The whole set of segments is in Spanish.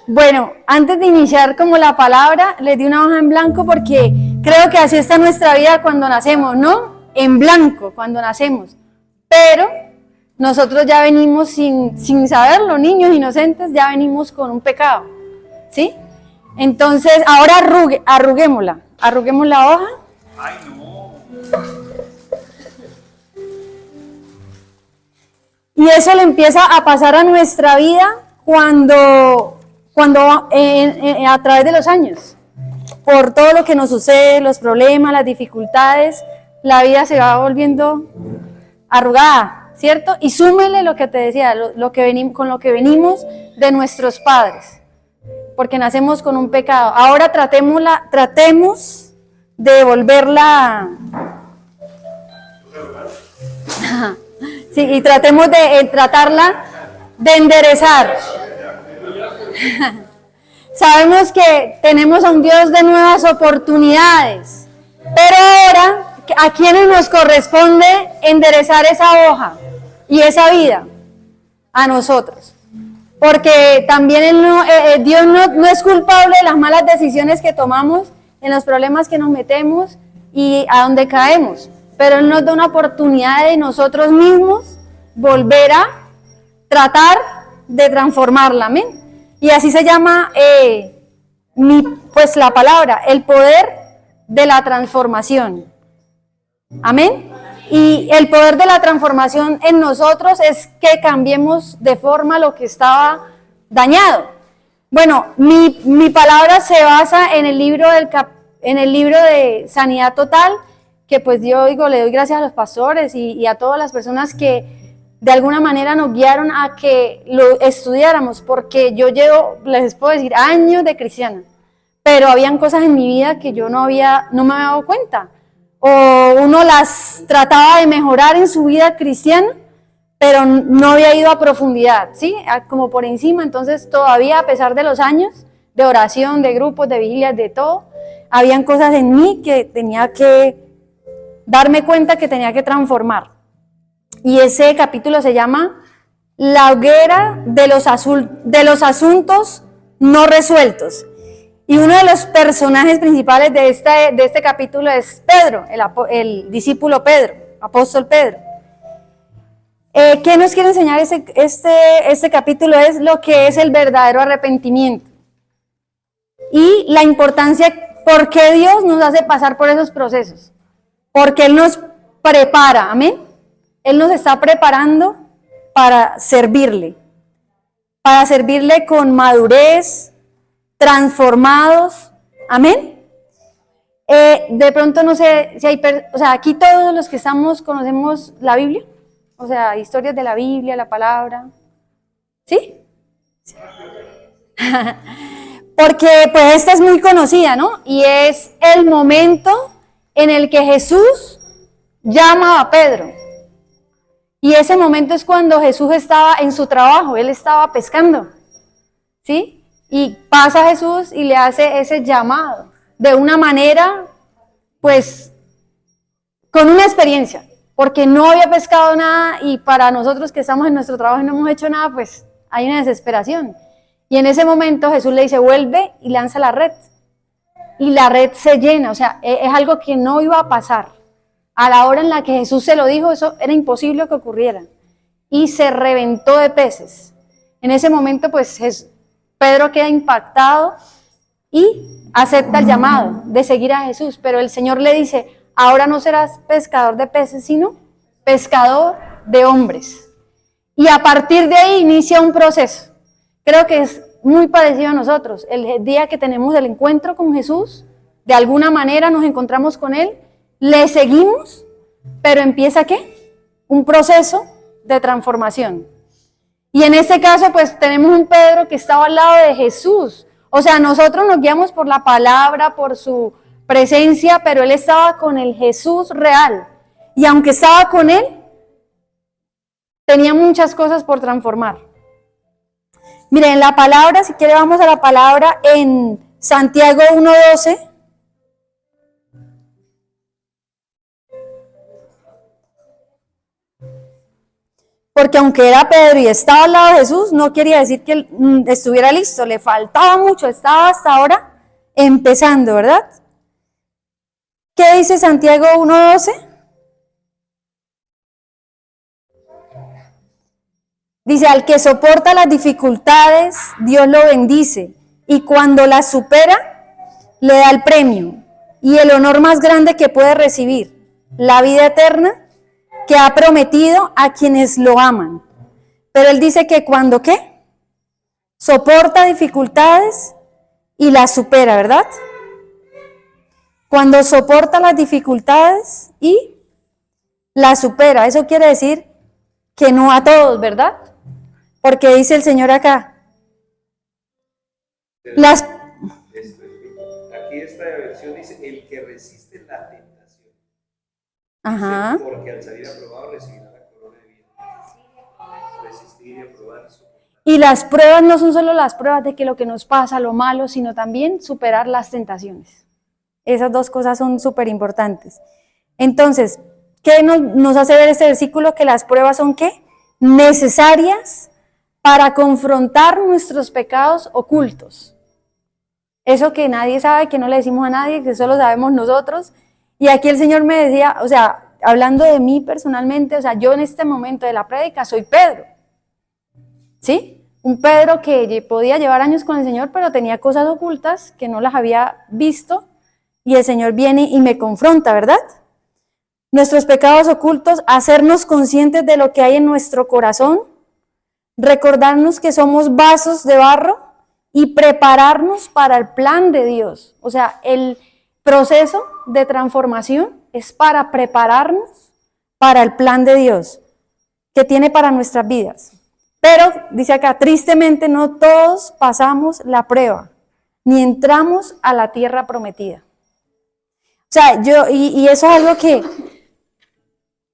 Bueno, antes de iniciar como la palabra, les di una hoja en blanco porque creo que así está nuestra vida cuando nacemos, ¿no? En blanco, cuando nacemos. Pero nosotros ya venimos sin saberlo, niños inocentes, ya venimos con un pecado, ¿sí? Entonces, ahora arruguemos la hoja. Ay, no. Y eso le empieza a pasar a nuestra vida cuando a través de los años, por todo lo que nos sucede, los problemas, las dificultades, la vida se va volviendo arrugada, ¿cierto? Y súmele lo que te decía, con lo que venimos de nuestros padres, porque nacemos con un pecado. Ahora tratemos de volverla. Sí, y tratemos de tratarla de enderezar. Sabemos que tenemos a un Dios de nuevas oportunidades, pero ahora, ¿a quiénes nos corresponde enderezar esa hoja y esa vida? A nosotros. Porque también Dios no es culpable de las malas decisiones que tomamos, en los problemas que nos metemos y a donde caemos. Pero Él nos da una oportunidad de nosotros mismos volver a tratar de transformarla, ¿amén? Y así se llama pues la palabra, el poder de la transformación. ¿Amén? Y el poder de la transformación en nosotros es que cambiemos de forma lo que estaba dañado. Bueno, mi palabra se basa en el libro de Sanidad Total, que pues yo le doy gracias a los pastores y a todas las personas que de alguna manera nos guiaron a que lo estudiáramos, porque yo les puedo decir, años de cristiana, pero habían cosas en mi vida que yo no me había dado cuenta, o uno las trataba de mejorar en su vida cristiana, pero no había ido a profundidad, ¿sí? Como por encima. Entonces todavía, a pesar de los años de oración, de grupos, de vigilias, de todo, habían cosas en mí que tenía que darme cuenta que tenía que transformar. Y ese capítulo se llama La hoguera de los asuntos no resueltos. Y uno de los personajes principales de este capítulo es Pedro, el discípulo Pedro, apóstol Pedro. ¿Qué nos quiere enseñar este capítulo? Es lo que es el verdadero arrepentimiento. Y la importancia, ¿por qué Dios nos hace pasar por esos procesos? Porque Él nos prepara, amén. Él nos está preparando para servirle con madurez, transformados, amén. De pronto no sé si hay, aquí todos los que estamos conocemos la Biblia, o sea, historias de la Biblia, la palabra, ¿sí? Porque pues esta es muy conocida, ¿no? Y es el momento en el que Jesús llama a Pedro. Y ese momento es cuando Jesús estaba en su trabajo, Él estaba pescando, ¿sí? Y pasa Jesús y le hace ese llamado de una manera, pues, con una experiencia, porque no había pescado nada y para nosotros que estamos en nuestro trabajo y no hemos hecho nada, pues hay una desesperación. Y en ese momento Jesús le dice, vuelve y lanza la red. Y la red se llena, o sea, es algo que no iba a pasar. A la hora en la que Jesús se lo dijo, eso era imposible que ocurriera. Y se reventó de peces. En ese momento, pues, Pedro queda impactado y acepta el llamado de seguir a Jesús. Pero el Señor le dice, ahora no serás pescador de peces, sino pescador de hombres. Y a partir de ahí inicia un proceso. Creo que es muy parecido a nosotros. El día que tenemos el encuentro con Jesús, de alguna manera nos encontramos con Él, le seguimos, pero empieza ¿qué? Un proceso de transformación. Y en este caso, pues tenemos un Pedro que estaba al lado de Jesús. O sea, nosotros nos guiamos por la palabra, por su presencia, pero él estaba con el Jesús real. Y aunque estaba con él, tenía muchas cosas por transformar. Miren, la palabra, si quiere vamos a la palabra en Santiago 1:12. Porque aunque era Pedro y estaba al lado de Jesús, no quería decir que él estuviera listo, le faltaba mucho, estaba hasta ahora empezando, ¿verdad? ¿Qué dice Santiago 1:12? Dice, al que soporta las dificultades, Dios lo bendice, y cuando las supera, le da el premio y el honor más grande que puede recibir, la vida eterna que ha prometido a quienes lo aman. Pero él dice que cuando, ¿qué? Soporta dificultades y las supera, ¿verdad? Cuando soporta las dificultades y las supera, eso quiere decir que no a todos, ¿verdad? Porque dice el Señor acá, las... Aquí esta versión dice, el que resiste la tentación. Ajá. Dice, porque al salir aprobado recibirá la corona de vida. Resistir y aprobar. Y las pruebas no son solo las pruebas de que lo que nos pasa, lo malo, sino también superar las tentaciones. Esas dos cosas son súper importantes. Entonces, ¿qué nos hace ver este versículo? Que las pruebas son, ¿qué? Necesarias para confrontar nuestros pecados ocultos. Eso que nadie sabe, que no le decimos a nadie, que solo sabemos nosotros. Y aquí el Señor me decía, o sea, hablando de mí personalmente, o sea, yo en este momento de la prédica soy Pedro. ¿Sí? Un Pedro que podía llevar años con el Señor, pero tenía cosas ocultas que no las había visto. Y el Señor viene y me confronta, ¿verdad? Nuestros pecados ocultos, hacernos conscientes de lo que hay en nuestro corazón, recordarnos que somos vasos de barro y prepararnos para el plan de Dios. O sea, el proceso de transformación es para prepararnos para el plan de Dios que tiene para nuestras vidas. Pero, dice acá, tristemente no todos pasamos la prueba, ni entramos a la tierra prometida. O sea, y eso es algo que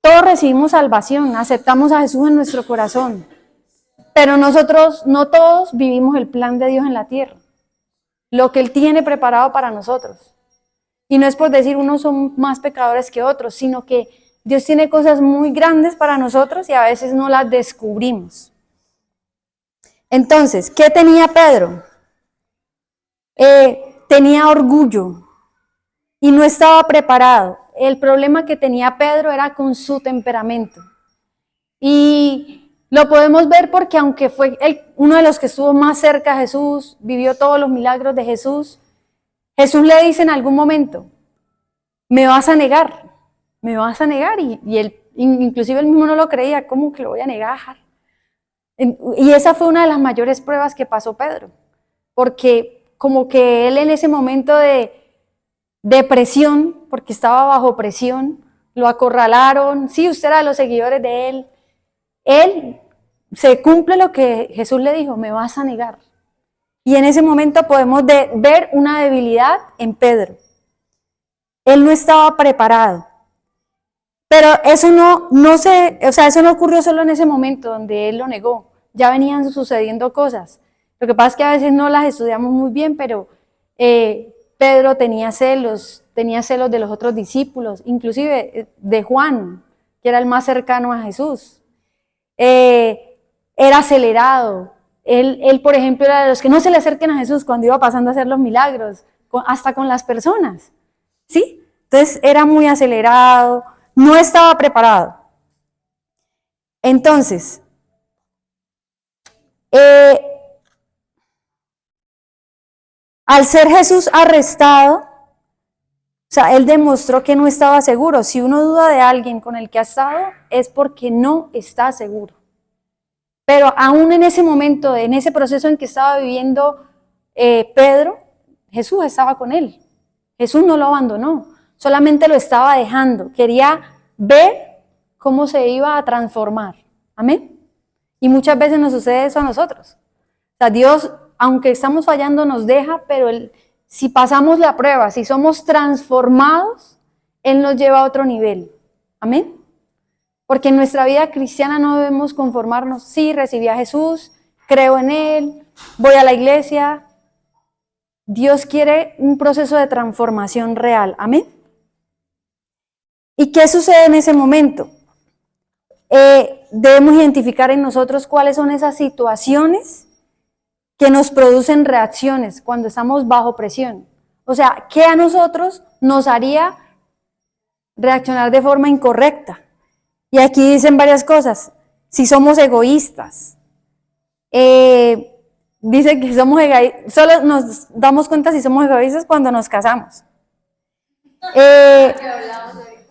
todos recibimos salvación, aceptamos a Jesús en nuestro corazón. Pero nosotros, no todos vivimos el plan de Dios en la tierra, lo que Él tiene preparado para nosotros. Y no es por decir unos son más pecadores que otros, sino que Dios tiene cosas muy grandes para nosotros y a veces no las descubrimos. Entonces, ¿qué tenía Pedro? Tenía orgullo y no estaba preparado. El problema que tenía Pedro era con su temperamento. Y lo podemos ver porque aunque fue uno de los que estuvo más cerca a Jesús, vivió todos los milagros de Jesús, Jesús le dice en algún momento, me vas a negar, y él, inclusive él mismo no lo creía, ¿cómo que lo voy a negar? Y esa fue una de las mayores pruebas que pasó Pedro, porque como que él en ese momento de presión, porque estaba bajo presión, lo acorralaron, sí, usted era de los seguidores de él se cumple lo que Jesús le dijo, me vas a negar. Y en ese momento podemos ver una debilidad en Pedro. Él no estaba preparado. Pero eso eso no ocurrió solo en ese momento donde él lo negó. Ya venían sucediendo cosas. Lo que pasa es que a veces no las estudiamos muy bien, pero Pedro tenía celos de los otros discípulos, inclusive de Juan, que era el más cercano a Jesús. Era acelerado. Él, por ejemplo, era de los que no se le acerquen a Jesús cuando iba pasando a hacer los milagros, hasta con las personas. ¿Sí? Entonces era muy acelerado, no estaba preparado. Entonces, al ser Jesús arrestado, o sea, él demostró que no estaba seguro. Si uno duda de alguien con el que ha estado, es porque no está seguro. Pero aún en ese momento, en ese proceso en que estaba viviendo Pedro, Jesús estaba con él. Jesús no lo abandonó, solamente lo estaba dejando. Quería ver cómo se iba a transformar. Amén. Y muchas veces nos sucede eso a nosotros. O sea, Dios, aunque estamos fallando, nos deja, pero si pasamos la prueba, si somos transformados, Él nos lleva a otro nivel. Amén. Porque en nuestra vida cristiana no debemos conformarnos. Sí, recibí a Jesús, creo en Él, voy a la iglesia. Dios quiere un proceso de transformación real. Amén. ¿Y qué sucede en ese momento? debemos identificar en nosotros cuáles son esas situaciones que nos producen reacciones cuando estamos bajo presión. O sea, ¿qué a nosotros nos haría reaccionar de forma incorrecta? Y aquí dicen varias cosas. Si somos egoístas, dice que somos egoístas, solo nos damos cuenta si somos egoístas cuando nos casamos.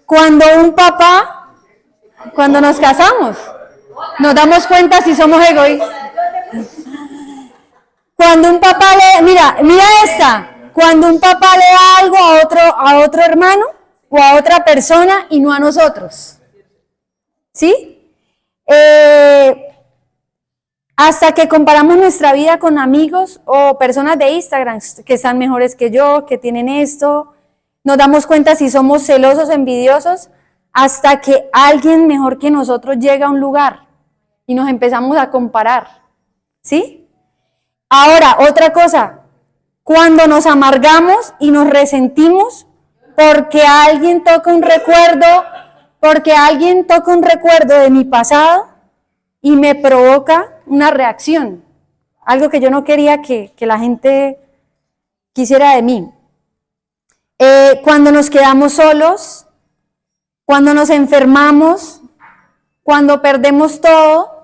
Cuando nos casamos, nos damos cuenta si somos egoístas. Cuando un papá mira esta, cuando un papá le da algo a otro hermano o a otra persona y no a nosotros. ¿Sí? Hasta que comparamos nuestra vida con amigos o personas de Instagram que están mejores que yo, que tienen esto, nos damos cuenta si somos celosos, envidiosos, hasta que alguien mejor que nosotros llega a un lugar y nos empezamos a comparar. ¿Sí? Ahora, otra cosa, cuando nos amargamos y nos resentimos porque alguien toca un recuerdo de mi pasado y me provoca una reacción, algo que yo no quería que la gente quisiera de mí. Cuando nos quedamos solos, cuando nos enfermamos, cuando perdemos todo,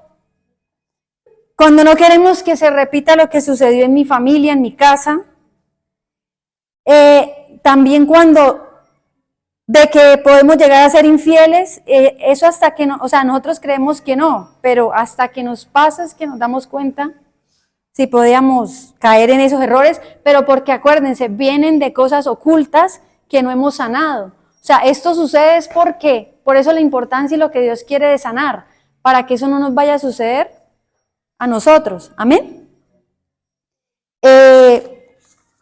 cuando no queremos que se repita lo que sucedió en mi familia, en mi casa, también de que podemos llegar a ser infieles, eso hasta que no, o sea, nosotros creemos que no, pero hasta que nos pasa es que nos damos cuenta si podíamos caer en esos errores, pero porque acuérdense, vienen de cosas ocultas que no hemos sanado. O sea, esto sucede es porque, por eso la importancia y lo que Dios quiere de sanar, para que eso no nos vaya a suceder a nosotros. Amén.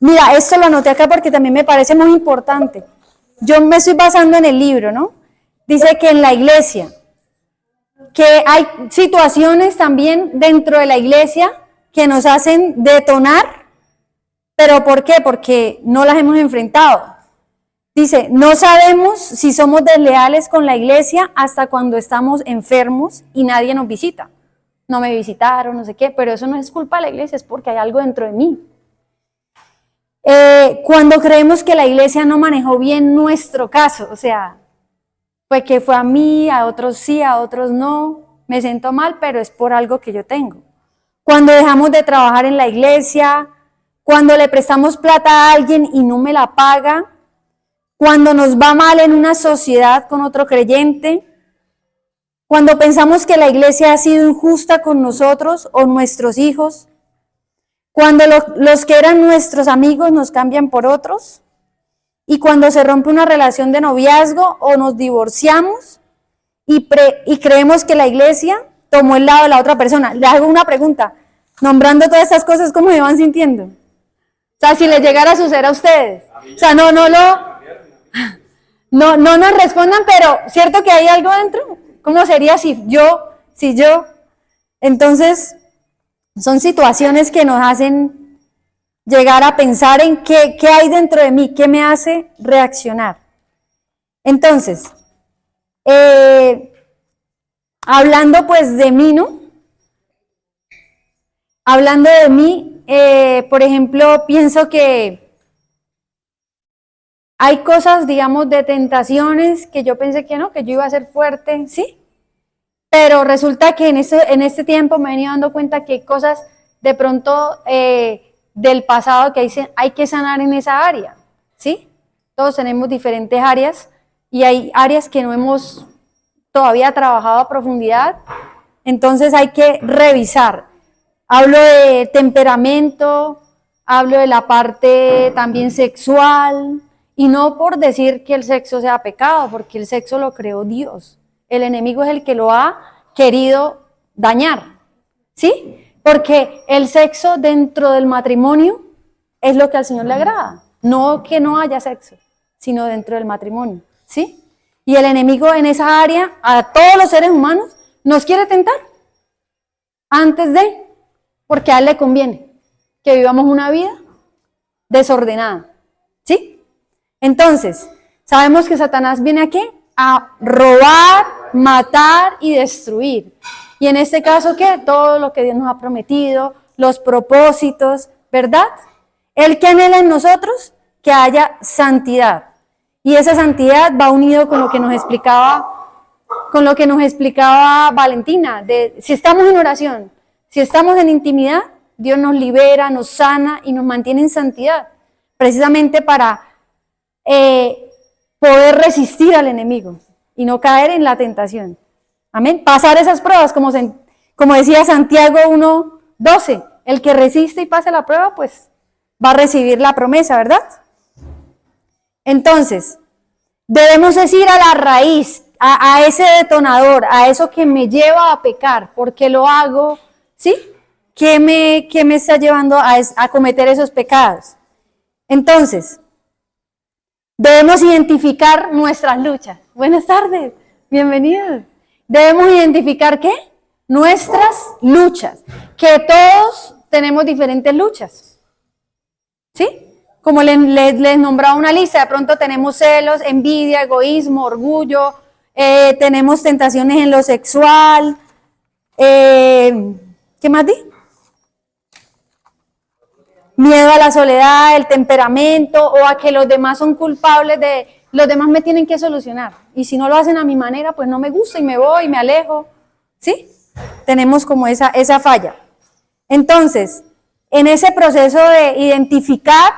Mira, esto lo anoté acá porque también me parece muy importante. Yo me estoy basando en el libro, ¿no? Dice que en la iglesia, que hay situaciones también dentro de la iglesia que nos hacen detonar, pero ¿por qué? Porque no las hemos enfrentado. Dice, no sabemos si somos desleales con la iglesia hasta cuando estamos enfermos y nadie nos visita. No me visitaron, no sé qué, pero eso no es culpa de la iglesia, es porque hay algo dentro de mí. Cuando creemos que la iglesia no manejó bien nuestro caso, o sea, pues que fue a mí, a otros sí, a otros no, me siento mal, pero es por algo que yo tengo. Cuando dejamos de trabajar en la iglesia, cuando le prestamos plata a alguien y no me la paga, cuando nos va mal en una sociedad con otro creyente, cuando pensamos que la iglesia ha sido injusta con nosotros o nuestros hijos, cuando los que eran nuestros amigos nos cambian por otros, y cuando se rompe una relación de noviazgo o nos divorciamos y creemos que la iglesia tomó el lado de la otra persona. Le hago una pregunta, nombrando todas estas cosas, ¿cómo se van sintiendo? O sea, si les llegara a suceder a ustedes. O sea, no nos respondan, pero ¿cierto que hay algo dentro? ¿Cómo sería si yo? Entonces, son situaciones que nos hacen llegar a pensar en qué hay dentro de mí, qué me hace reaccionar. Entonces, hablando pues de mí, ¿no? Hablando de mí, por ejemplo, pienso que hay cosas, digamos, de tentaciones que yo pensé que no, que yo iba a ser fuerte, ¿sí? Pero resulta que en este tiempo me he venido dando cuenta que hay cosas de pronto del pasado que hay que sanar en esa área, ¿sí? Todos tenemos diferentes áreas y hay áreas que no hemos todavía trabajado a profundidad, entonces hay que revisar. Hablo de temperamento, hablo de la parte también sexual, y no por decir que el sexo sea pecado, porque el sexo lo creó Dios. El enemigo es el que lo ha querido dañar, ¿sí? Porque el sexo dentro del matrimonio es lo que al Señor le agrada. No que no haya sexo, sino dentro del matrimonio, ¿sí? Y el enemigo en esa área, a todos los seres humanos, nos quiere tentar porque a él le conviene que vivamos una vida desordenada, ¿sí? Entonces, sabemos que Satanás viene aquí a robar, matar y destruir. Y en este caso, ¿qué? Todo lo que Dios nos ha prometido, los propósitos, ¿verdad? Él que anhela en nosotros que haya santidad. Y esa santidad va unido con lo que nos explicaba Valentina, de si estamos en oración, si estamos en intimidad, Dios nos libera, nos sana y nos mantiene en santidad, precisamente para poder resistir al enemigo y no caer en la tentación. Amén. Pasar esas pruebas, como decía Santiago 1:12, el que resiste y pase la prueba, pues va a recibir la promesa, ¿verdad? Entonces, debemos ir a la raíz, a ese detonador, a eso que me lleva a pecar. ¿Por qué lo hago? ¿Sí? ¿Qué me está llevando a cometer esos pecados? Entonces, debemos identificar nuestras luchas. Buenas tardes, bienvenidos. Debemos identificar ¿qué? Nuestras luchas, que todos tenemos diferentes luchas. ¿Sí? Como les nombraba una lista, de pronto tenemos celos, envidia, egoísmo, orgullo, tenemos tentaciones en lo sexual, ¿qué más di? Miedo a la soledad, el temperamento, o a que los demás son culpables los demás me tienen que solucionar. Y si no lo hacen a mi manera, pues no me gusta y me voy, me alejo. ¿Sí? Tenemos como esa falla. Entonces, en ese proceso de identificar,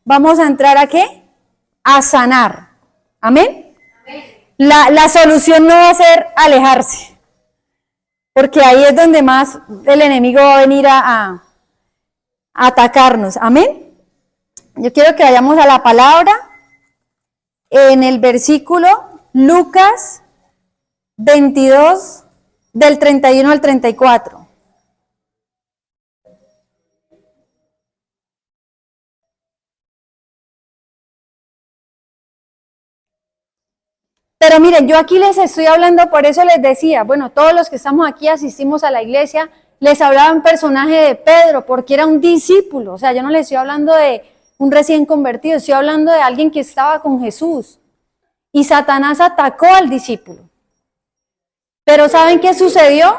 vamos a entrar ¿a qué? A sanar. ¿Amén? La solución no va a ser alejarse, porque ahí es donde más el enemigo va a venir a atacarnos. Amén. Yo quiero que vayamos a la palabra en el versículo Lucas 22, del 31 al 34. Pero miren, yo aquí les estoy hablando, por eso les decía, bueno, todos los que estamos aquí asistimos a la iglesia, les hablaba un personaje de Pedro, porque era un discípulo, o sea, yo no les estoy hablando de un recién convertido, estoy hablando de alguien que estaba con Jesús. Y Satanás atacó al discípulo. Pero ¿saben qué sucedió?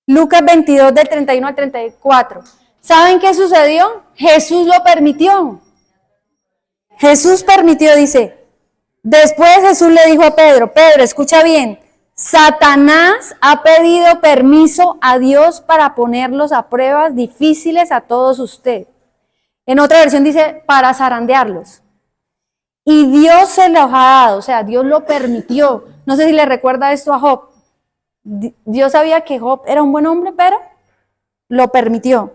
Lucas 22, del 31 al 34. ¿Saben qué sucedió? Jesús lo permitió. Jesús permitió, dice. Después Jesús le dijo a Pedro, Pedro, escucha bien, Satanás ha pedido permiso a Dios para ponerlos a pruebas difíciles a todos ustedes. En otra versión dice, para zarandearlos. Y Dios se los ha dado, o sea, Dios lo permitió. No sé si le recuerda esto a Job. Dios sabía que Job era un buen hombre, pero lo permitió.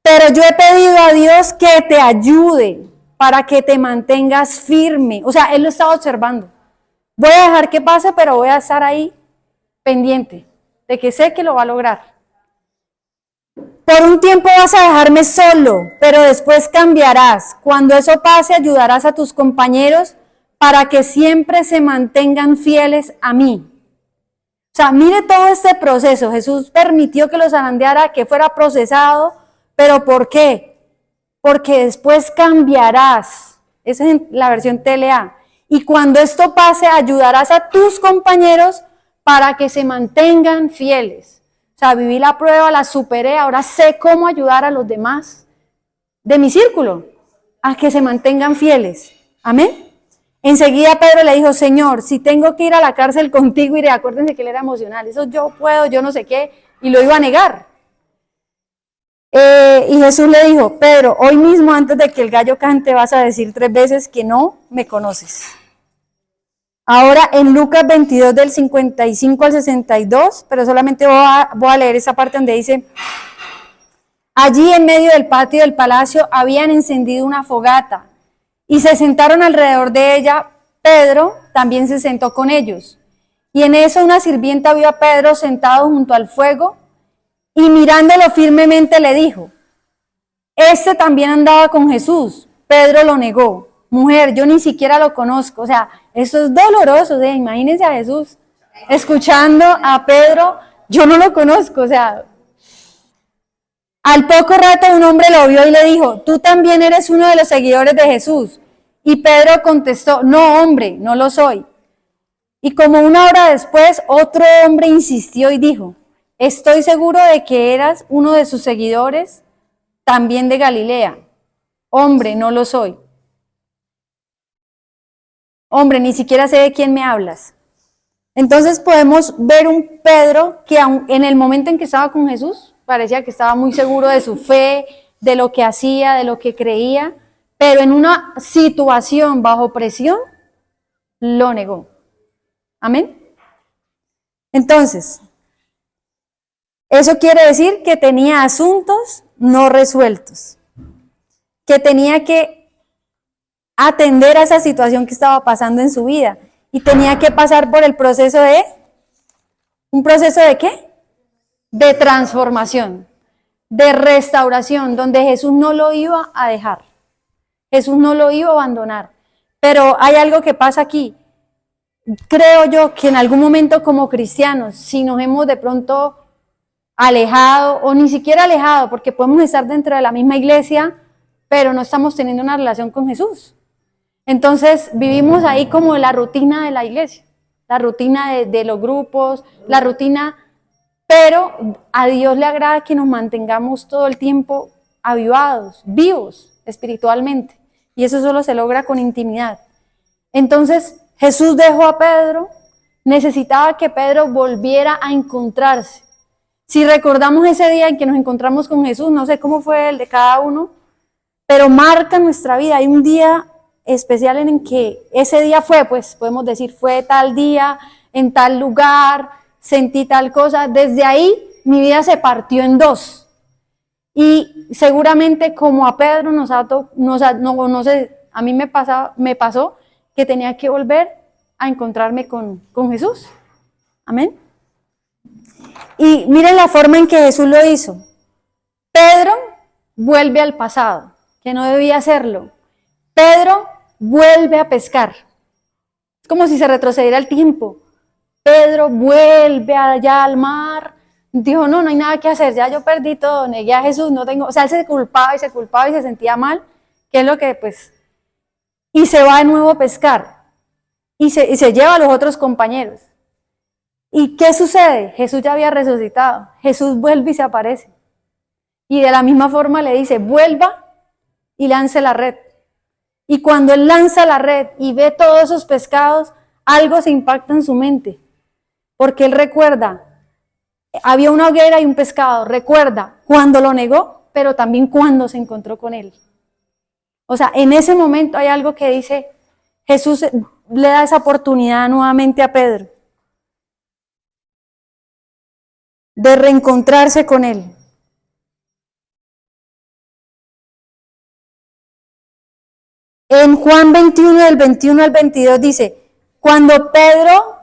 Pero yo he pedido a Dios que te ayude para que te mantengas firme. O sea, Él lo estaba observando. Voy a dejar que pase, pero voy a estar ahí pendiente de que sé que lo va a lograr. Por un tiempo vas a dejarme solo, pero después cambiarás. Cuando eso pase, ayudarás a tus compañeros para que siempre se mantengan fieles a mí. O sea, mire todo este proceso. Jesús permitió que lo zarandeara, que fuera procesado, pero ¿por qué? Porque después cambiarás. Esa es la versión TLA. Y cuando esto pase, ayudarás a tus compañeros para que se mantengan fieles. O sea, viví la prueba, la superé, ahora sé cómo ayudar a los demás de mi círculo a que se mantengan fieles. Amén. Enseguida Pedro le dijo, Señor, si tengo que ir a la cárcel contigo, iré. Acuérdense que él era emocional. Eso yo puedo, yo no sé qué. Y lo iba a negar. Y Jesús le dijo, Pedro, hoy mismo antes de que el gallo cante vas a decir 3 veces que no me conoces. Ahora en Lucas 22 del 55 al 62, pero solamente voy a leer esa parte donde dice, allí en medio del patio del palacio habían encendido una fogata y se sentaron alrededor de ella. Pedro también se sentó con ellos. Y en eso una sirvienta vio a Pedro sentado junto al fuego y mirándolo firmemente le dijo, este también andaba con Jesús. Pedro lo negó. Mujer, yo ni siquiera lo conozco. O sea, eso es doloroso. O sea, imagínense a Jesús escuchando a Pedro, yo no lo conozco. O sea, al poco rato un hombre lo vio y le dijo, tú también eres uno de los seguidores de Jesús. Y Pedro contestó, no hombre, no lo soy. Y como una hora después, otro hombre insistió y dijo, estoy seguro de que eras uno de sus seguidores, también de Galilea. Hombre, no lo soy. Hombre, ni siquiera sé de quién me hablas. Entonces podemos ver un Pedro que en el momento en que estaba con Jesús, parecía que estaba muy seguro de su fe, de lo que hacía, de lo que creía, pero en una situación bajo presión, lo negó. Amén. Entonces, eso quiere decir que tenía asuntos no resueltos, que tenía que atender a esa situación que estaba pasando en su vida y tenía que pasar por el proceso de, ¿un proceso de qué? De transformación, de restauración, donde Jesús no lo iba a dejar, Jesús no lo iba a abandonar. Pero hay algo que pasa aquí. Creo yo que en algún momento como cristianos, si nos hemos de pronto alejado o ni siquiera alejado, porque podemos estar dentro de la misma iglesia, pero no estamos teniendo una relación con Jesús. Entonces vivimos ahí como la rutina de la iglesia, la rutina de los grupos, la rutina, pero a Dios le agrada que nos mantengamos todo el tiempo avivados, vivos espiritualmente, y eso solo se logra con intimidad. Entonces Jesús dejó a Pedro, necesitaba que Pedro volviera a encontrarse. Si recordamos ese día en que nos encontramos con Jesús, no sé cómo fue el de cada uno, pero marca nuestra vida. Hay un día especial en que ese día fue, pues podemos decir, fue tal día, en tal lugar, sentí tal cosa. Desde ahí mi vida se partió en dos. Y seguramente como a Pedro no sé, a mí me pasó que tenía que volver a encontrarme con Jesús. Amén. Y miren la forma en que Jesús lo hizo. Pedro vuelve al pasado, que no debía hacerlo. Pedro vuelve a pescar. Es como si se retrocediera el tiempo. Pedro vuelve allá al mar. Dijo, no hay nada que hacer, ya yo perdí todo, negué a Jesús, no tengo, o sea, él se culpaba y se sentía mal, que es lo que pues, y se va de nuevo a pescar, y se lleva a los otros compañeros. ¿Y qué sucede? Jesús ya había resucitado, Jesús vuelve y se aparece, y de la misma forma le dice, vuelva y lance la red. Y cuando él lanza la red y ve todos esos pescados, algo se impacta en su mente, porque él recuerda, había una hoguera y un pescado, recuerda cuando lo negó, pero también cuando se encontró con él. O sea, en ese momento hay algo que dice, Jesús le da esa oportunidad nuevamente a Pedro de reencontrarse con él. En Juan 21, del 21 al 22 dice, cuando Pedro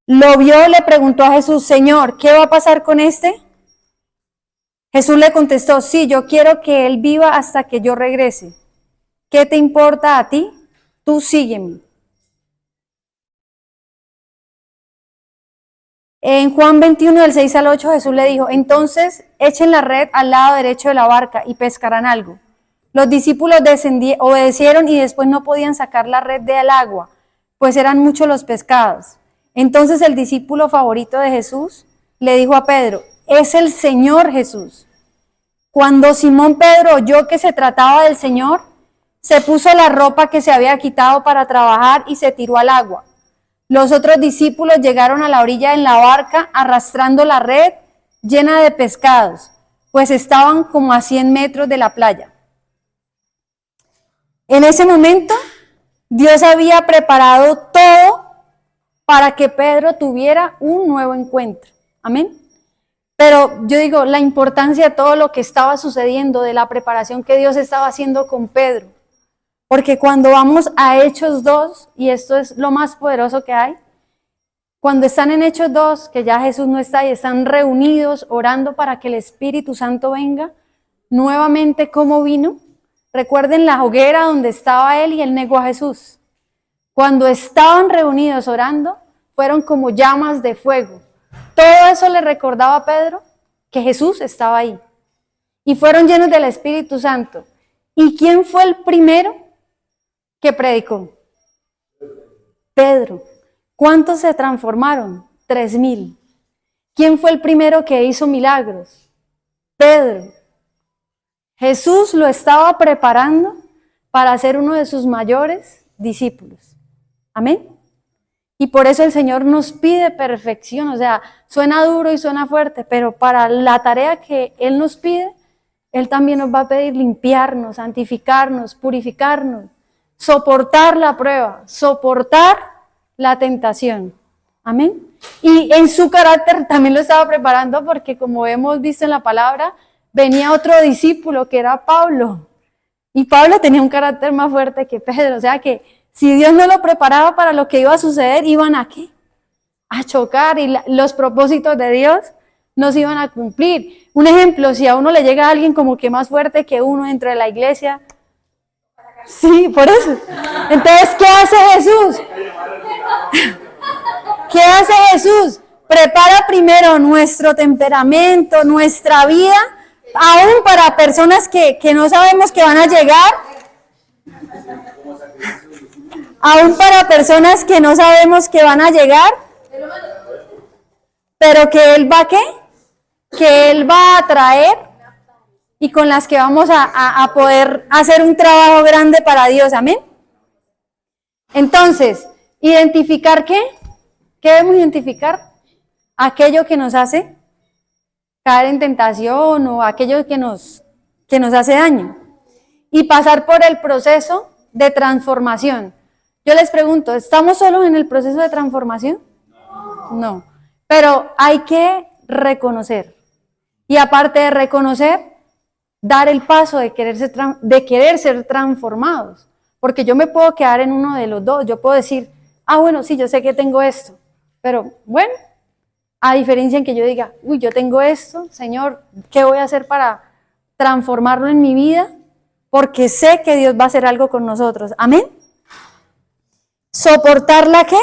lo vio, le preguntó a Jesús, Señor, ¿qué va a pasar con este? Jesús le contestó, sí, yo quiero que él viva hasta que yo regrese. ¿Qué te importa a ti? Tú sígueme. En Juan 21, del 6 al 8, Jesús le dijo, entonces echen la red al lado derecho de la barca y pescarán algo. Los discípulos obedecieron y después no podían sacar la red del agua, pues eran muchos los pescados. Entonces el discípulo favorito de Jesús le dijo a Pedro, es el Señor Jesús. Cuando Simón Pedro oyó que se trataba del Señor, se puso la ropa que se había quitado para trabajar y se tiró al agua. Los otros discípulos llegaron a la orilla en la barca arrastrando la red llena de pescados, pues estaban como a 100 metros de la playa. En ese momento, Dios había preparado todo para que Pedro tuviera un nuevo encuentro. Amén. Pero yo digo, la importancia de todo lo que estaba sucediendo, de la preparación que Dios estaba haciendo con Pedro. Porque cuando vamos a Hechos 2, y esto es lo más poderoso que hay, cuando están en Hechos 2, que ya Jesús no está y están reunidos orando para que el Espíritu Santo venga, nuevamente ¿cómo vino? Recuerden la hoguera donde estaba él y él negó a Jesús. Cuando estaban reunidos orando, fueron como llamas de fuego. Todo eso le recordaba a Pedro que Jesús estaba ahí. Y fueron llenos del Espíritu Santo. ¿Y quién fue el primero que predicó? Pedro. ¿Cuántos se transformaron? 3,000. ¿Quién fue el primero que hizo milagros? Pedro. Jesús lo estaba preparando para ser uno de sus mayores discípulos. Amén. Y por eso el Señor nos pide perfección. O sea, suena duro y suena fuerte, pero para la tarea que Él nos pide, Él también nos va a pedir limpiarnos, santificarnos, purificarnos, soportar la prueba, soportar la tentación. Amén. Y en su carácter también lo estaba preparando porque, como hemos visto en la palabra, venía otro discípulo que era Pablo. Y Pablo tenía un carácter más fuerte que Pedro. O sea que si Dios no lo preparaba para lo que iba a suceder, iban a ¿qué? A chocar, y los propósitos de Dios no se iban a cumplir. Un ejemplo, si a uno le llega a alguien como que más fuerte que uno dentro de la iglesia. Sí, por eso. Entonces, ¿qué hace Jesús? ¿Qué hace Jesús? Prepara primero nuestro temperamento, nuestra vida, aún para personas que no sabemos que van a llegar, aún para personas que no sabemos que van a llegar, pero que Él va ¿qué? Que Él va a traer y con las que vamos a poder hacer un trabajo grande para Dios. Amén. Entonces, ¿identificar qué? ¿Qué debemos identificar? Aquello que nos hace caer en tentación o aquello que nos hace daño. Y pasar por el proceso de transformación. Yo les pregunto, ¿estamos solos en el proceso de transformación? No. Pero hay que reconocer. Y aparte de reconocer, dar el paso de querer ser transformados. Porque yo me puedo quedar en uno de los dos. Yo puedo decir, bueno, sí, yo sé que tengo esto. Pero bueno, a diferencia en que yo diga, uy, yo tengo esto, Señor, ¿qué voy a hacer para transformarlo en mi vida? Porque sé que Dios va a hacer algo con nosotros. Amén. ¿Soportar la qué?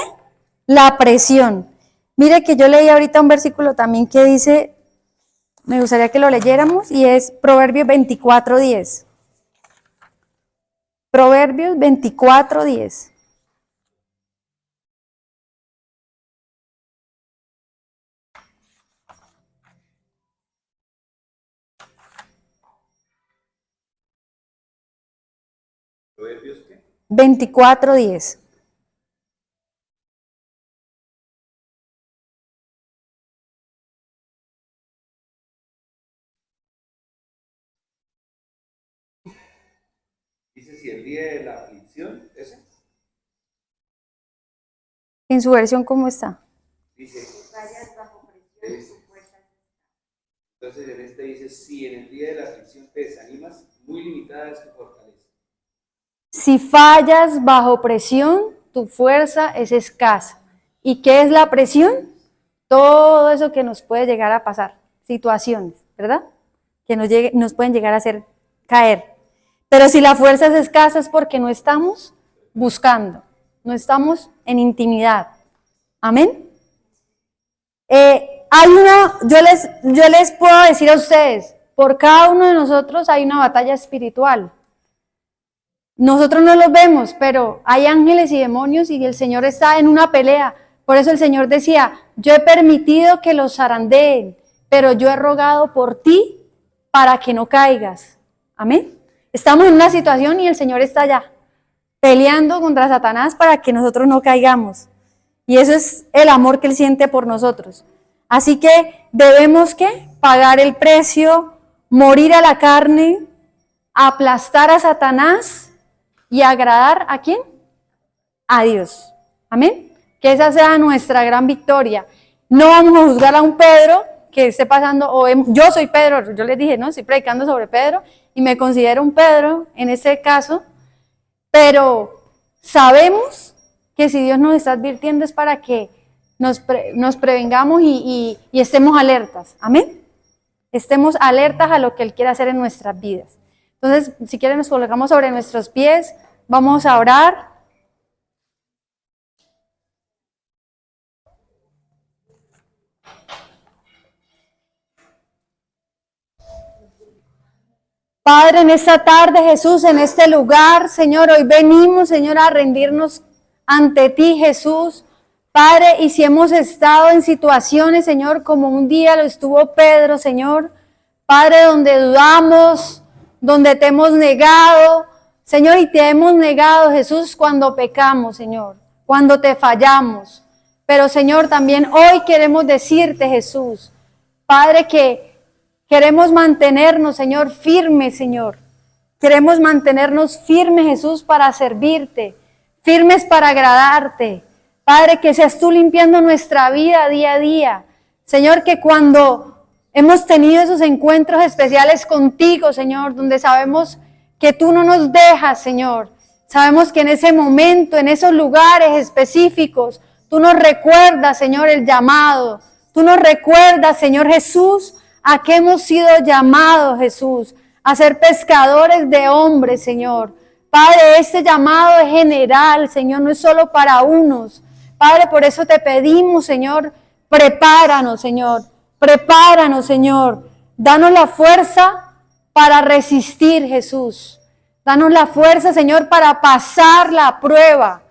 La presión. Mire que yo leí ahorita un versículo también que dice, me gustaría que lo leyéramos, y es Proverbios 24:10. Proverbios 24:10. ¿Proverbios qué? 24:10. Dice, si el día de la aflicción, ese, En su versión, ¿cómo está? dice, entonces en este dice, si en el día de la aflicción te desanimas, muy limitada es tu fortaleza. Si fallas bajo presión, tu fuerza es escasa. ¿Y qué es la presión? Todo eso que nos puede llegar a pasar, situaciones, ¿verdad? Que nos pueden llegar a hacer caer. Pero si la fuerza es escasa es porque no estamos buscando, no estamos en intimidad. Amén. Yo les puedo decir a ustedes, por cada uno de nosotros hay una batalla espiritual. Nosotros no los vemos, pero hay ángeles y demonios y el Señor está en una pelea. Por eso el Señor decía, yo he permitido que los zarandeen, pero yo he rogado por ti para que no caigas. Amén. Estamos en una situación y el Señor está allá, peleando contra Satanás para que nosotros no caigamos. Y eso es el amor que Él siente por nosotros. Así que debemos ¿qué? Pagar el precio, morir a la carne, aplastar a Satanás y agradar ¿a quién? A Dios. Amén. Que esa sea nuestra gran victoria. No vamos a juzgar a un Pedro que esté pasando, yo soy Pedro, yo les dije, no, estoy predicando sobre Pedro y me considero un Pedro en este caso, pero sabemos que si Dios nos está advirtiendo es para que nos prevengamos y estemos alertas. Amén. Estemos alertas a lo que Él quiere hacer en nuestras vidas. Entonces, si quieren, nos colocamos sobre nuestros pies, vamos a orar. Padre, en esta tarde, Jesús, en este lugar, Señor, hoy venimos, Señor, a rendirnos ante ti, Jesús, Padre, y si hemos estado en situaciones, Señor, como un día lo estuvo Pedro, Señor, Padre, donde dudamos, donde te hemos negado, Señor, y te hemos negado, Jesús, cuando pecamos, Señor, cuando te fallamos. Pero, Señor, también hoy queremos decirte, Jesús, Padre, que queremos mantenernos, Señor, firmes, Señor. Queremos mantenernos firmes, Jesús, para servirte, firmes para agradarte. Padre, que seas tú limpiando nuestra vida día a día. Señor, que cuando hemos tenido esos encuentros especiales contigo, Señor, donde sabemos que tú no nos dejas, Señor. Sabemos que en ese momento, en esos lugares específicos, tú nos recuerdas, Señor, el llamado. Tú nos recuerdas, Señor Jesús, a qué hemos sido llamados, Jesús, a ser pescadores de hombres, Señor. Padre, este llamado es general, Señor, no es solo para unos. Padre, por eso te pedimos, Señor, prepáranos, Señor. Prepáranos, Señor. Danos la fuerza para resistir, Jesús. Danos la fuerza, Señor, para pasar la prueba.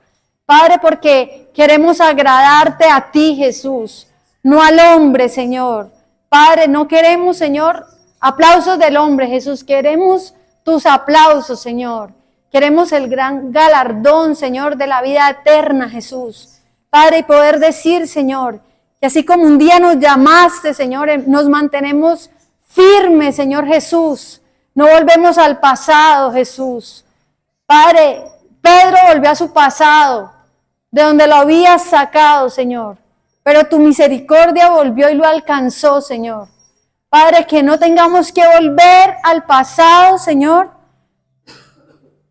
Padre, porque queremos agradarte a ti, Jesús, no al hombre, Señor. Padre, no queremos, Señor, aplausos del hombre, Jesús. Queremos tus aplausos, Señor. Queremos el gran galardón, Señor, de la vida eterna, Jesús. Padre, y poder decir, Señor, que así como un día nos llamaste, Señor, nos mantenemos firmes, Señor Jesús. No volvemos al pasado, Jesús. Padre, Pedro volvió a su pasado, de donde lo habías sacado, Señor. Pero tu misericordia volvió y lo alcanzó, Señor. Padre, que no tengamos que volver al pasado, Señor,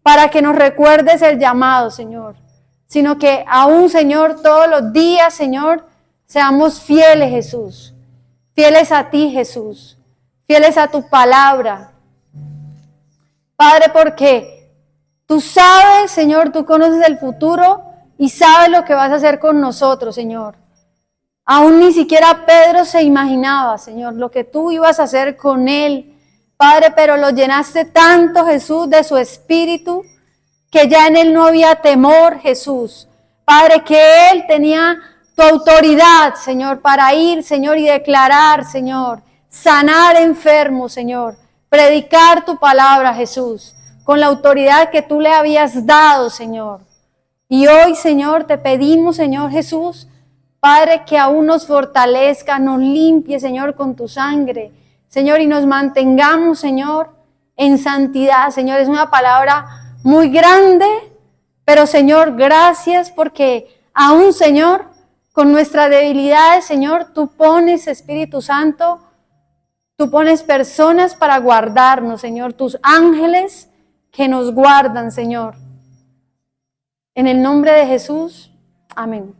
para que nos recuerdes el llamado, Señor. Sino que aún, Señor, todos los días, Señor, seamos fieles, Jesús. Fieles a ti, Jesús. Fieles a tu palabra. Padre, porque tú sabes, Señor, tú conoces el futuro y sabes lo que vas a hacer con nosotros, Señor. Aún ni siquiera Pedro se imaginaba, Señor, lo que tú ibas a hacer con él, Padre, pero lo llenaste tanto, Jesús, de su espíritu, que ya en él no había temor, Jesús. Padre, que él tenía tu autoridad, Señor, para ir, Señor, y declarar, Señor, sanar enfermos, Señor, predicar tu palabra, Jesús, con la autoridad que tú le habías dado, Señor. Y hoy, Señor, te pedimos, Señor Jesús, Padre, que aún nos fortalezca, nos limpie, Señor, con tu sangre, Señor, y nos mantengamos, Señor, en santidad. Señor, es una palabra muy grande, pero, Señor, gracias porque aún, Señor, con nuestras debilidades, Señor, tú pones, Espíritu Santo, tú pones personas para guardarnos, Señor, tus ángeles que nos guardan, Señor. En el nombre de Jesús, amén.